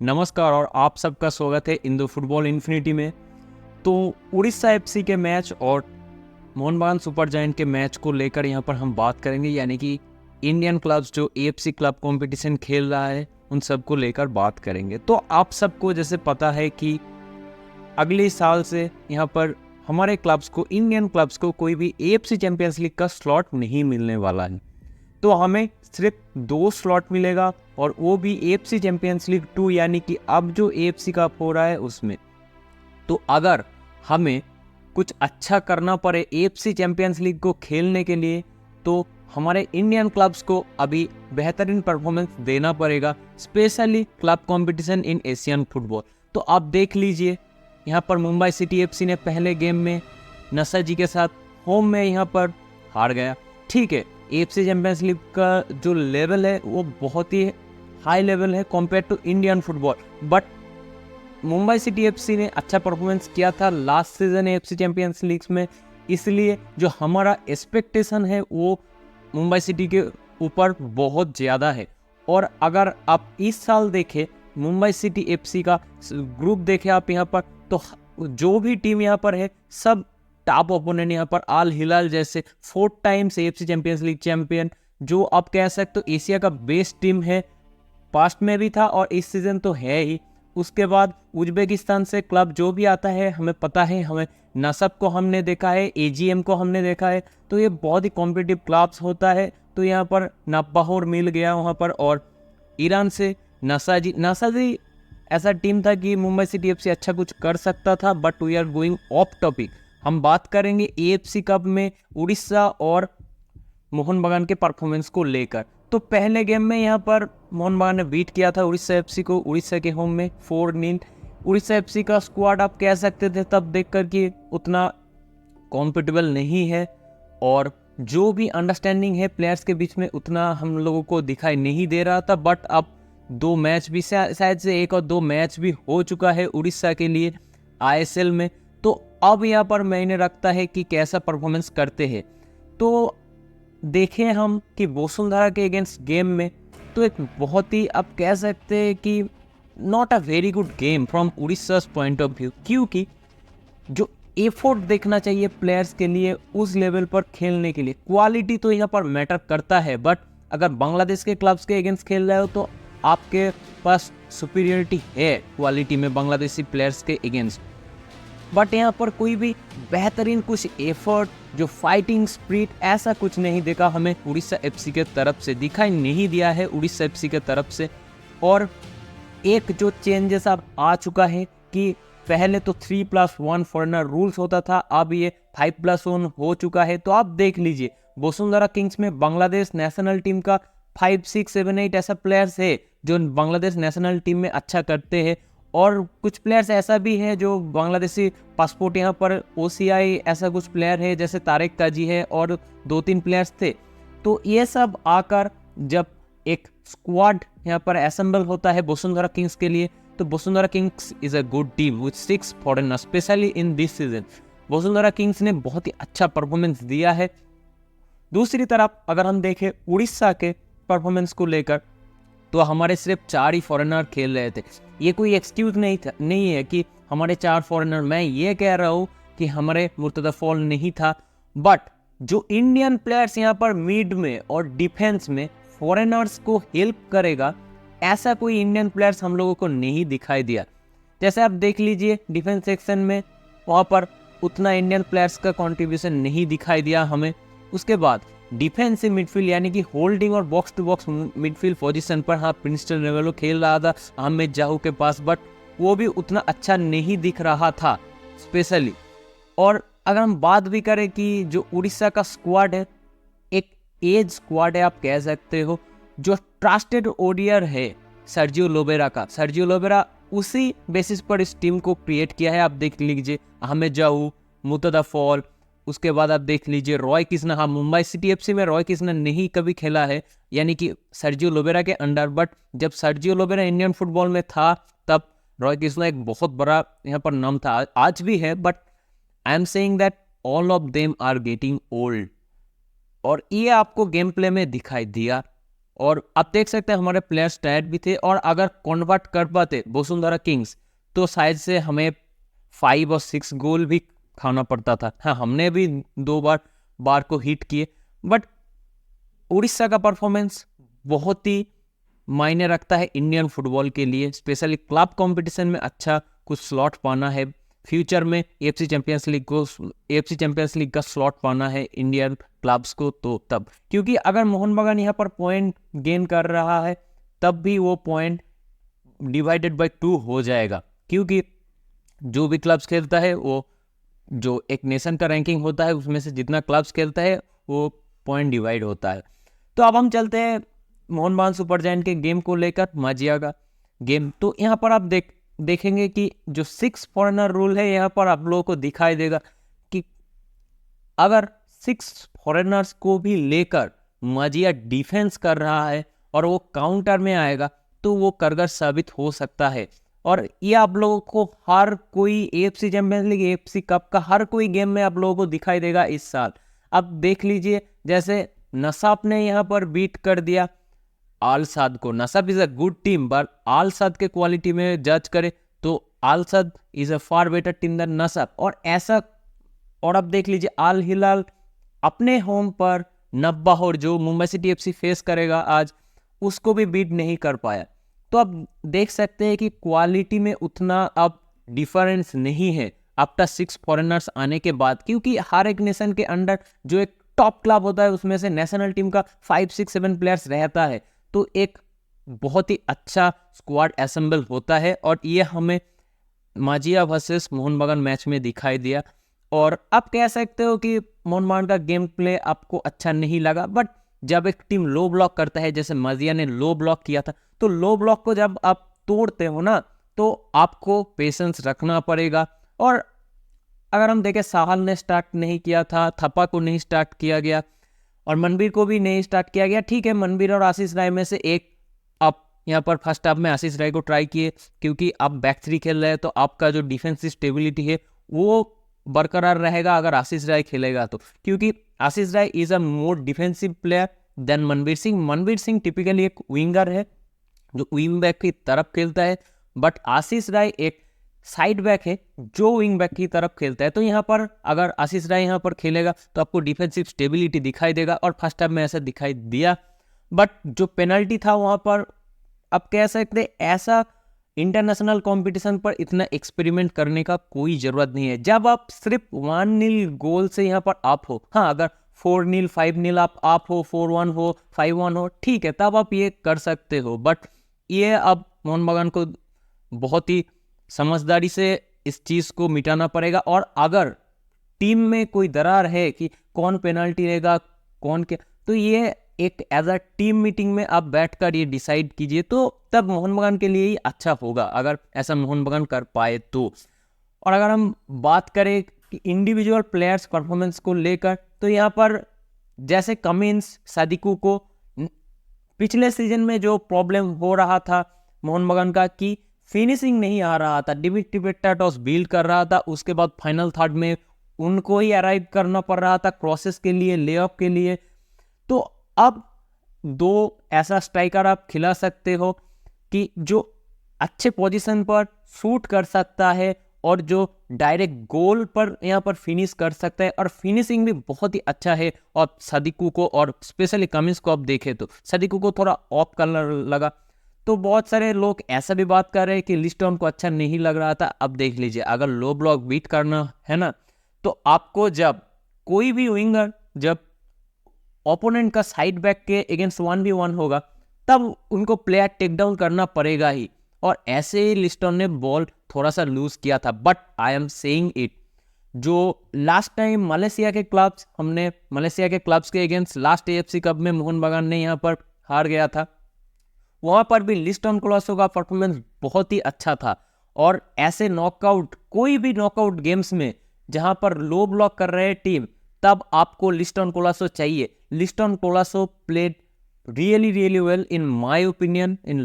नमस्कार और आप सबका स्वागत है इंदु फुटबॉल इन्फिनिटी में। तो उड़ीसा एफसी के मैच और मोहन बागान सुपर जायंट के मैच को लेकर यहाँ पर हम बात करेंगे, यानी कि इंडियन क्लब्स जो एएफसी क्लब कंपटीशन खेल रहा है उन सब को लेकर बात करेंगे। तो आप सबको जैसे पता है कि अगले साल से यहाँ पर हमारे क्लब्स को, इंडियन क्लब्स को कोई भी एएफसी चैंपियंस लीग का स्लॉट नहीं मिलने वाला है। तो हमें सिर्फ 2 स्लॉट मिलेगा और वो भी एएफसी चैंपियंस लीग 2, यानी कि अब जो एएफसी कप हो रहा है उसमें। तो अगर हमें कुछ अच्छा करना पड़े एएफसी चैंपियंस लीग को खेलने के लिए, तो हमारे इंडियन क्लब्स को अभी बेहतरीन परफॉर्मेंस देना पड़ेगा, specially club competition in Asian football. तो आप देख लीजिए, यहाँ पर मुंबई सिटी एफसी ने पहले गेम में नसा जी के साथ होम में यहाँ पर हार गया। ठीक है, एएफसी चैंपियंस लीग का जो लेवल है वो बहुत ही हाई लेवल है compare to Indian football, but Mumbai city FC ने अच्छा परफॉर्मेंस किया था last season AFC champions league में, इसलिए जो हमारा एक्सपेक्टेशन है वो मुंबई सिटी के ऊपर बहुत ज़्यादा है। और अगर आप इस साल देखें मुंबई सिटी एफसी का ग्रुप देखें आप यहाँ पर, तो जो भी टीम यहाँ पर है सब टॉप ओपोनेंट यहाँ पर आल हिलाल जैसे 4 times AFC champions league champion, जो आप कह सकते हो एशिया का बेस्ट टीम है। पास्ट में भी था और इस सीजन तो है ही। उसके बाद उज्बेकिस्तान से क्लब जो भी आता है हमें पता है, हमें नसब को हमने देखा है, एजीएम को हमने देखा है, तो ये बहुत ही कॉम्पिटिटिव क्लब्स होता है। तो यहाँ पर नब्बाहोर मिल गया वहाँ पर, और ईरान से नसाजी ऐसा टीम था कि मुंबई सिटी एफसी अच्छा कुछ कर सकता था, but we are going off topic. हम बात करेंगे एएफसी कप में उड़ीसा और मोहन बागान के परफॉर्मेंस को लेकर। तो पहले गेम में यहाँ पर मोहन बागान ने बीट किया था उड़ीसा एफसी को, उड़ीसा के होम में 4-0। उड़ीसा एफसी का स्क्वाड आप कह सकते थे तब देखकर कि उतना कॉम्पिटेबल नहीं है, और जो भी अंडरस्टैंडिंग है प्लेयर्स के बीच में उतना हम लोगों को दिखाई नहीं दे रहा था। बट अब 2 मैच भी, शायद से 1 और 2 मैच भी हो चुका है उड़ीसा के लिए आईएसएल में। तो अब यहाँ पर मैंने रखता है कि कैसा परफॉर्मेंस करते हैं। तो देखें हम कि वसुंधरा के अगेंस्ट गेम में तो एक बहुत ही आप कह सकते हैं कि not a very good game from Orissa point of view, क्योंकि जो एफर्ट देखना चाहिए प्लेयर्स के लिए उस लेवल पर खेलने के लिए, क्वालिटी तो यहाँ पर मैटर करता है। बट अगर बांग्लादेश के क्लब्स के अगेंस्ट खेल रहे हो तो आपके पास सुपीरियरिटी है क्वालिटी में बांग्लादेशी प्लेयर्स के अगेंस्ट। बट यहाँ पर कोई भी बेहतरीन कुछ एफर्ट, जो फाइटिंग स्पिरिट, ऐसा कुछ नहीं देखा हमें उड़ीसा एफसी के तरफ से, दिखाई नहीं दिया है उड़ीसा एफसी के तरफ से। और एक जो चेंजेस अब आ चुका है कि पहले तो 3+1 फॉरेनर रूल्स होता था, अब ये 5+1 हो चुका है। तो आप देख लीजिए वसुंधरा किंग्स में बांग्लादेश नेशनल टीम का 5, 6, 7, 8 ऐसा प्लेयर्स है जो बांग्लादेश नेशनल टीम में अच्छा करते हैं, और कुछ प्लेयर्स ऐसा भी है जो बांग्लादेशी पासपोर्ट यहाँ पर ओसीआई ऐसा कुछ प्लेयर है, जैसे तारिक काजी है और 2-3 प्लेयर्स थे। तो ये सब आकर जब एक स्क्वाड यहाँ पर असेंबल होता है वसुंधरा किंग्स के लिए, तो Vasundhara Kings is a good team with 6 foreigner, specially in this season. Vasundhara Kings ने बहुत ही अच्छा परफॉर्मेंस दिया है। दूसरी तरफ अगर हम देखें उड़ीसा के परफॉर्मेंस को लेकर, तो हमारे सिर्फ 4 ही फॉरेनर खेल रहे थे। ये कोई एक्सक्यूज नहीं है कि हमारे 4 फॉरेनर, मैं ये कह रहा हूँ कि हमारे मुर्तजा फॉल नहीं था, बट जो इंडियन प्लेयर्स यहाँ पर मिड में और डिफेंस में फॉरेनर्स को हेल्प करेगा, ऐसा कोई इंडियन प्लेयर्स हम लोगों को नहीं दिखाई दिया। जैसे आप देख लीजिए डिफेंस सेक्शन में वहाँ पर उतना इंडियन प्लेयर्स का कंट्रीब्यूशन नहीं दिखाई दिया हमें। उसके बाद डिफेंसिव मिडफील्ड यानी कि होल्डिंग और box to box midfield position पर हाँ प्रिंस्टन रेवेलो खेल रहा था अहमद जाहू के पास, बट वो भी उतना अच्छा नहीं दिख रहा था स्पेशली। और अगर हम बात भी करें कि जो उड़ीसा का स्क्वाड है, एक एज स्क्वाड है आप कह सकते हो, जो ट्रस्टेड ओडियर है सर्जियो लोबेरा का। सर्जियो लोबेरा उसी बेसिस पर इस टीम को क्रिएट किया है। आप देख लीजिए अहमद जाहू, मुर्तजा फॉल, उसके बाद आप देख लीजिए रॉय किशन। हाँ, मुंबई सिटी एफसी में रॉय किशन नहीं कभी खेला है, यानी कि सर्जियो लोबेरा के अंडर, बट जब सर्जियो लोबेरा इंडियन फुटबॉल में था तब रॉय किशन एक बहुत बड़ा यहाँ पर नाम था, आज भी है। But I am saying that all of them are getting old, और ये आपको गेम प्ले में दिखाई दिया। और आप देख सकते हैं हमारे प्लेयर्स टायर्ड भी थे, और अगर कन्वर्ट कर पाते वसुंधरा किंग्स तो शायद से हमें 5 और 6 गोल भी खाना पड़ता था। हाँ, हमने भी 2 बार को हिट किए, बट उड़ीसा का परफॉर्मेंस बहुत ही मायने रखता है इंडियन फुटबॉल के लिए, स्पेशली क्लब कंपटीशन में अच्छा कुछ स्लॉट पाना है, फ्यूचर में एएफसी चैंपियंस लीग का स्लॉट पाना है इंडियन क्लब्स को, तो तब, क्योंकि अगर मोहन बगान यहाँ पर पॉइंट गेन कर रहा है तब भी वो पॉइंट डिवाइडेड बाय 2 हो जाएगा, क्योंकि जो भी क्लब्स खेलता है वो जो एक नेशन का रैंकिंग होता है उसमें से जितना क्लब्स खेलता है वो पॉइंट डिवाइड होता है। तो अब हम चलते हैं मोहन बगान सुपर जायंट के गेम को लेकर, माजिया का गेम। तो यहाँ पर आप देखेंगे कि जो 6 फॉरेनर रूल है यहाँ पर आप लोगों को दिखाई देगा कि अगर 6 फॉरेनर्स को भी लेकर माजिया डिफेंस कर रहा है और वो काउंटर में आएगा तो वो कारगर साबित हो सकता है। और ये आप लोगों को हर कोई AFC champions league, AFC cup का हर कोई गेम में आप लोगों को दिखाई देगा इस साल। अब देख लीजिए, जैसे नसाप ने यहाँ पर बीट कर दिया आल साद को। Nasaf is a good team, but Al Sadd के क्वालिटी में जज करे तो Al Sadd is a far better team than Nasaf. और अब देख लीजिए आल हिलाल अपने होम पर नब्बाहोर जो मुंबई सिटी एफसी फेस करेगा आज, उसको भी बीट नहीं कर पाया। तो अब देख सकते हैं कि क्वालिटी में उतना अब डिफरेंस नहीं है आफ्टर 6 फॉरेनर्स आने के बाद, क्योंकि हर एक नेशन के अंडर जो एक टॉप क्लब होता है उसमें से नेशनल टीम का 5, 6, 7 प्लेयर्स रहता है, तो एक बहुत ही अच्छा स्क्वाड असेंबल होता है। और ये हमें माजिया वर्सेस मोहन बगान मैच में दिखाई दिया। और आप कह सकते हो कि मोहन बगान का गेम प्ले आपको अच्छा नहीं लगा, बट जब एक टीम लो ब्लॉक करता है, जैसे माजिया ने लो ब्लॉक किया था, तो लो ब्लॉक को जब आप तोड़ते हो ना तो आपको पेशेंस रखना पड़ेगा। और अगर हम देखें, साहल ने स्टार्ट नहीं किया था, थप्पा को नहीं स्टार्ट किया गया और मनबीर को भी नहीं स्टार्ट किया गया। ठीक है, मनबीर और आशीष राय में से एक आप यहाँ पर फर्स्ट हाफ में आशीष राय को ट्राई किए, क्योंकि आप बैक 3 खेल रहे हैं तो आपका जो डिफेंसिव स्टेबिलिटी है वो बरकरार रहेगा अगर आशीष राय खेलेगा तो, क्योंकि Ashish Rai is a more defensive player than Manbir Singh. Manbir Singh typically एक विंगर है जो विंग बैक की तरफ खेलता है, बट आशीष राय एक साइड बैक है जो विंग बैक की तरफ खेलता है। तो यहाँ पर अगर आशीष राय यहाँ पर खेलेगा तो आपको डिफेंसिव स्टेबिलिटी दिखाई देगा, और फर्स्ट हाफ में ऐसा दिखाई दिया। बट जो पेनल्टी था वहाँ पर आप कह सकते ऐसा इंटरनेशनल कंपटीशन पर इतना एक्सपेरिमेंट करने का कोई जरूरत नहीं है। जब आप सिर्फ 1-0 गोल से यहाँ पर आप हो, हाँ अगर 4-0, 5-0 आप हो, 4-1 हो, 5-1 हो, ठीक है, तब आप ये कर सकते हो। बट ये अब मोहन बगान को बहुत ही समझदारी से इस चीज को मिटाना पड़ेगा। और अगर टीम में कोई दरार है कि कौन पेनल्टी लेगा कौन क्या, तो ये एक एज अ टीम मीटिंग में आप बैठकर ये डिसाइड कीजिए, तो तब मोहन बगान के लिए ही अच्छा होगा अगर ऐसा मोहन बगान कर पाए तो। और अगर हम बात करें कि इंडिविजुअल प्लेयर्स परफॉर्मेंस को लेकर, तो यहाँ पर जैसे कमिंस, सादिकू को पिछले सीजन में जो प्रॉब्लम हो रहा था मोहन बगान का कि फिनिशिंग नहीं आ रहा था, डिविड टॉस बिल्ड कर रहा था, उसके बाद फाइनल थर्ड में उनको ही अराइव करना पड़ रहा था क्रॉसेस के लिए, लेऑफ के लिए। तो अब 2 ऐसा स्ट्राइकर आप खिला सकते हो कि जो अच्छे पोजीशन पर शूट कर सकता है और जो डायरेक्ट गोल पर यहाँ पर फिनिश कर सकता है, और फिनिशिंग भी बहुत ही अच्छा है। और सादिकू को और स्पेशली कमिंस को आप देखें तो सादिकू को थोड़ा ऑफ कलर लगा, तो बहुत सारे लोग ऐसा भी बात कर रहे हैं कि लिस्टन को अच्छा नहीं लग रहा था। अब देख लीजिए, अगर लो ब्लॉक बीट करना है ना, तो आपको जब कोई भी विंगर जब ओपोनेंट का साइड बैक के अगेंस्ट 1v1 होगा तब उनको प्लेयर टेक डाउन करना पड़ेगा ही। और ऐसे ही लिस्टन ने बॉल थोड़ा सा लूज किया था, but I am saying it, जो लास्ट टाइम मलेशिया के क्लब्स के अगेंस्ट लास्ट एएफसी कप में मोहन बगान ने यहाँ पर हार गया था, वहां पर भी लिस्टन कोलासो का परफॉर्मेंस बहुत ही अच्छा था। और ऐसे नॉकआउट, कोई भी नॉकआउट गेम्स में जहां पर लो ब्लॉक कर रहे टीम, तब आपको लिस्टन कोलासो चाहिए। Liston Colaso played really well in my opinion in